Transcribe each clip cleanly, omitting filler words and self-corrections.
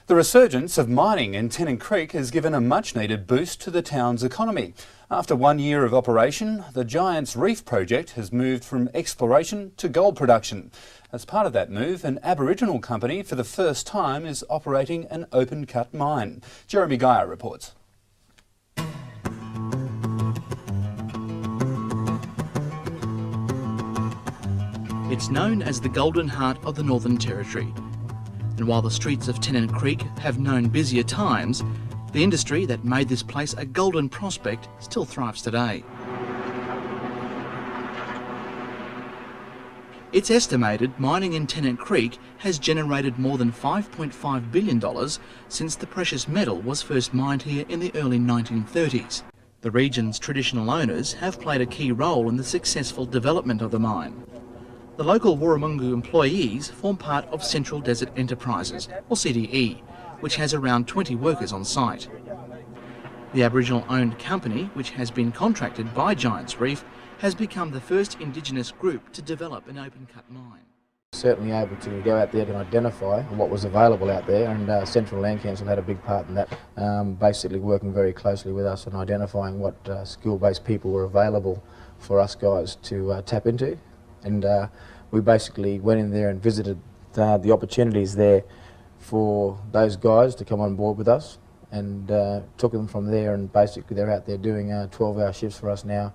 The resurgence of mining in Tennant Creek has given a much-needed boost to the town's economy. After 1 year of operation, the Giants Reef project has moved from exploration to gold production. As part of that move, an Aboriginal company for the first time is operating an open-cut mine. Jeremy Geyer reports. It's known as the Golden Heart of the Northern Territory. And while the streets of Tennant Creek have known busier times, the industry that made this place a golden prospect still thrives today. It's estimated mining in Tennant Creek has generated more than $5.5 billion since the precious metal was first mined here in the early 1930s. The region's traditional owners have played a key role in the successful development of the mine. The local Warramungu employees form part of Central Desert Enterprises, or CDE, which has around 20 workers on site. The Aboriginal-owned company, which has been contracted by Giants Reef, has become the first Indigenous group to develop an open-cut mine. Certainly able to go out there and identify what was available out there, and Central Land Council had a big part in that, basically working very closely with us and identifying what skill-based people were available for us guys to tap into. And we basically went in there and visited the opportunities there for those guys to come on board with us, and took them from there, and basically they're out there doing 12-hour shifts for us now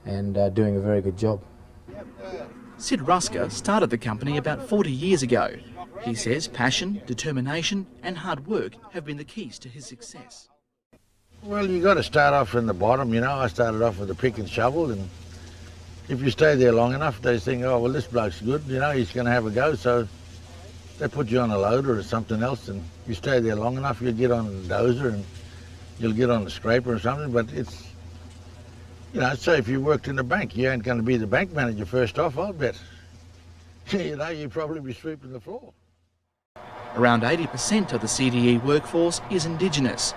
and doing a very good job. Sid Rusca started the company about 40 years ago. He says passion, determination and hard work have been the keys to his success. Well, you got to start off from the bottom, you know. I started off with a pick and shovel, and if you stay there long enough, they think, oh, well, this bloke's good, you know, he's going to have a go, so they put you on a loader or something else, and you stay there long enough, you'll get on a dozer and you'll get on a scraper or something. But it's, you know, say if you worked in the bank, you ain't going to be the bank manager first off, I'll bet. You know, you'd probably be sweeping the floor. Around 80% of the CDE workforce is Indigenous.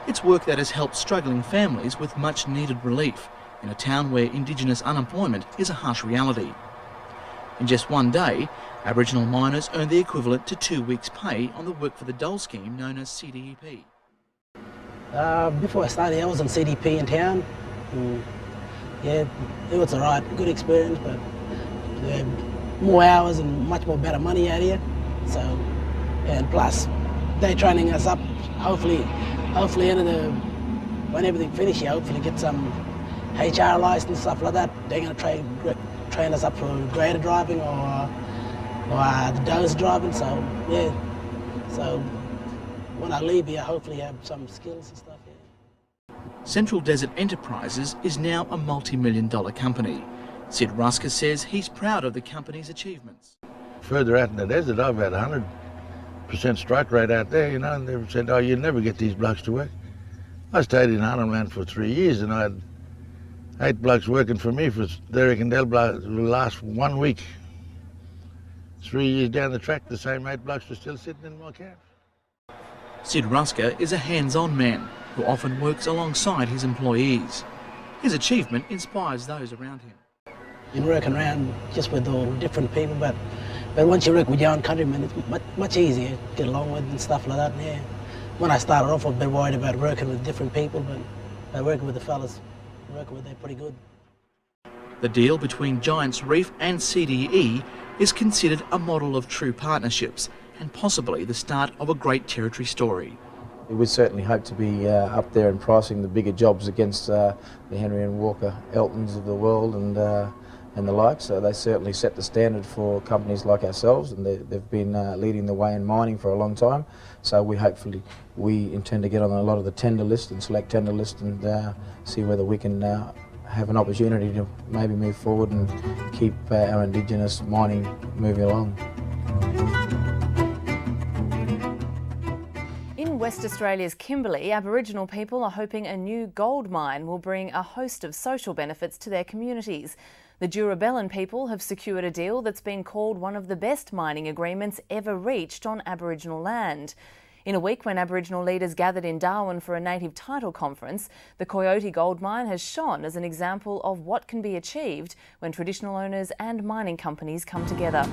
It's work that has helped struggling families with much needed relief in a town where Indigenous unemployment is a harsh reality. In just one day, Aboriginal miners earned the equivalent to 2 weeks' pay on the Work for the Dole scheme known as CDEP. Before I started, I was on CDP in town. Yeah, it was alright, good experience, but more hours and much more better money out here. So, and plus, they're training us up. Hopefully, when everything finishes, hopefully get some HR license, stuff like that. They're going to train us up for grader driving or the dozer driving. So yeah, so when I leave here, hopefully have some skills and stuff. Yeah. Central Desert Enterprises is now a multi-million-dollar company. Sid Rusca says he's proud of the company's achievements. Further out in the desert, I've had 100% strike rate out there, you know, and they've said, oh, you'll never get these blokes to work. I stayed in Arnhem Land for 3 years, and I had 8 blokes working for me for, they reckon they'll last 1 week. 3 years down the track, the same 8 blokes are still sitting in my camp. Sid Rusca is a hands-on man who often works alongside his employees. His achievement inspires those around him. You're working around just with all different people, but once you work with your own countrymen, it's much easier to get along with and stuff like that. Yeah. When I started off, I was a bit worried about working with different people, but by working with the fellas they're pretty good. The deal between Giants Reef and CDE is considered a model of true partnerships and possibly the start of a great territory story. We certainly hope to be up there and pricing the bigger jobs against the Henry and Walker Eltons of the world and the like. So they certainly set the standard for companies like ourselves, and they've been leading the way in mining for a long time. So we intend to get on a lot of the tender list and select tender list and see whether we can have an opportunity to maybe move forward and keep our Indigenous mining moving along. In West Australia's Kimberley, Aboriginal people are hoping a new gold mine will bring a host of social benefits to their communities. The Durabellin people have secured a deal that's been called one of the best mining agreements ever reached on Aboriginal land. In a week when Aboriginal leaders gathered in Darwin for a native title conference, the Coyote gold mine has shone as an example of what can be achieved when traditional owners and mining companies come together.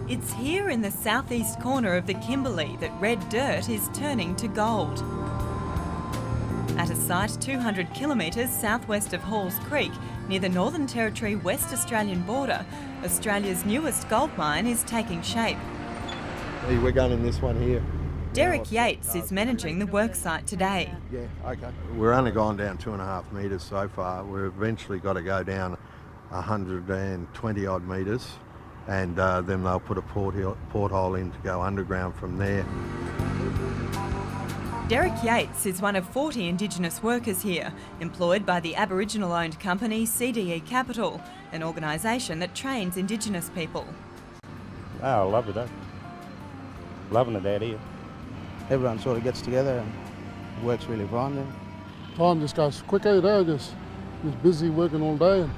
It's here in the southeast corner of the Kimberley that red dirt is turning to gold. At a site 200 kilometres southwest of Halls Creek, near the Northern Territory West Australian border, Australia's newest gold mine is taking shape. We're going in this one here. Derek Yates is managing the worksite today. Yeah, okay. We're only gone down 2.5 metres so far. We've eventually got to go down 120 odd metres, and then they'll put a porthole in to go underground from there. Derek Yates is one of 40 Indigenous workers here, employed by the Aboriginal-owned company CDE Capital, an organisation that trains Indigenous people. Oh, I love it, loving it out here. Everyone sort of gets together and works really fine there. Time just goes quicker, just busy working all day.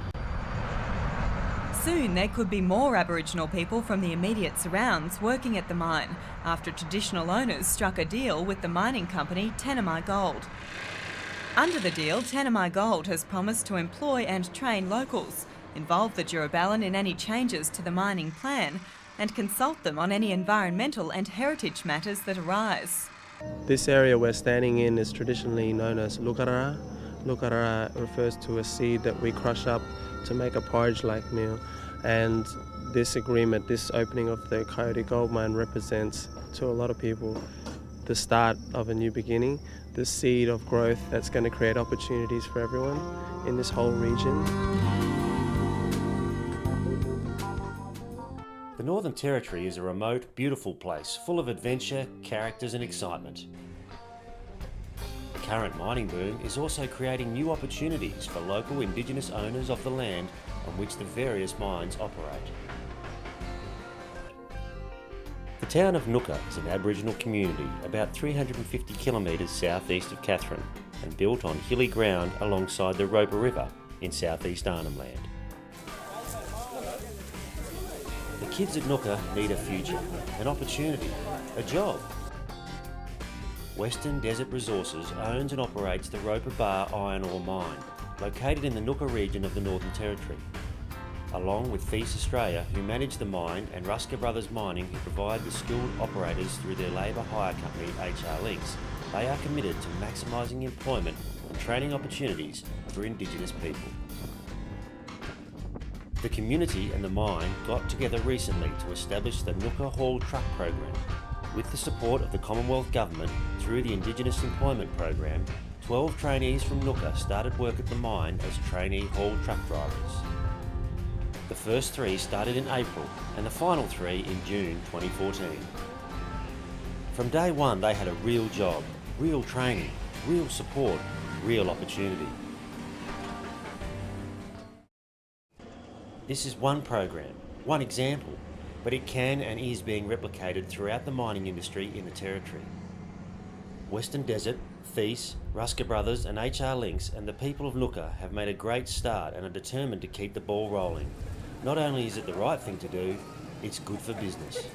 Soon there could be more Aboriginal people from the immediate surrounds working at the mine after traditional owners struck a deal with the mining company Tanami Gold. Under the deal, Tanami Gold has promised to employ and train locals, involve the Juraballan in any changes to the mining plan, and consult them on any environmental and heritage matters that arise. This area we're standing in is traditionally known as lukarara. Lukarara refers to a seed that we crush up to make a porridge-like meal, and this agreement, this opening of the Coyote Gold Mine represents to a lot of people the start of a new beginning, the seed of growth that's going to create opportunities for everyone in this whole region. The Northern Territory is a remote, beautiful place full of adventure, characters and excitement. The current mining boom is also creating new opportunities for local Indigenous owners of the land on which the various mines operate. The town of Nooka is an Aboriginal community about 350 kilometres southeast of Katherine and built on hilly ground alongside the Roper River in southeast Arnhem Land. The kids at Nooka need a future, an opportunity, a job. Western Desert Resources owns and operates the Roper Bar iron ore mine, located in the Nooka region of the Northern Territory. Along with Fees Australia, who manage the mine, and Rusca Brothers Mining, who provide the skilled operators through their labour hire company HR Links, they are committed to maximising employment and training opportunities for Indigenous people. The community and the mine got together recently to establish the Nooka Haul Truck Program. With the support of the Commonwealth Government through the Indigenous Employment Program, 12 trainees from Nooka started work at the mine as trainee haul truck drivers. The first 3 started in April and the final 3 in June 2014. From day one they had a real job, real training, real support, real opportunity. This is one program, one example, but it can and is being replicated throughout the mining industry in the Territory. Western Desert, Thies, Rusca Brothers and HR Links and the people of Nooka have made a great start and are determined to keep the ball rolling. Not only is it the right thing to do, it's good for business.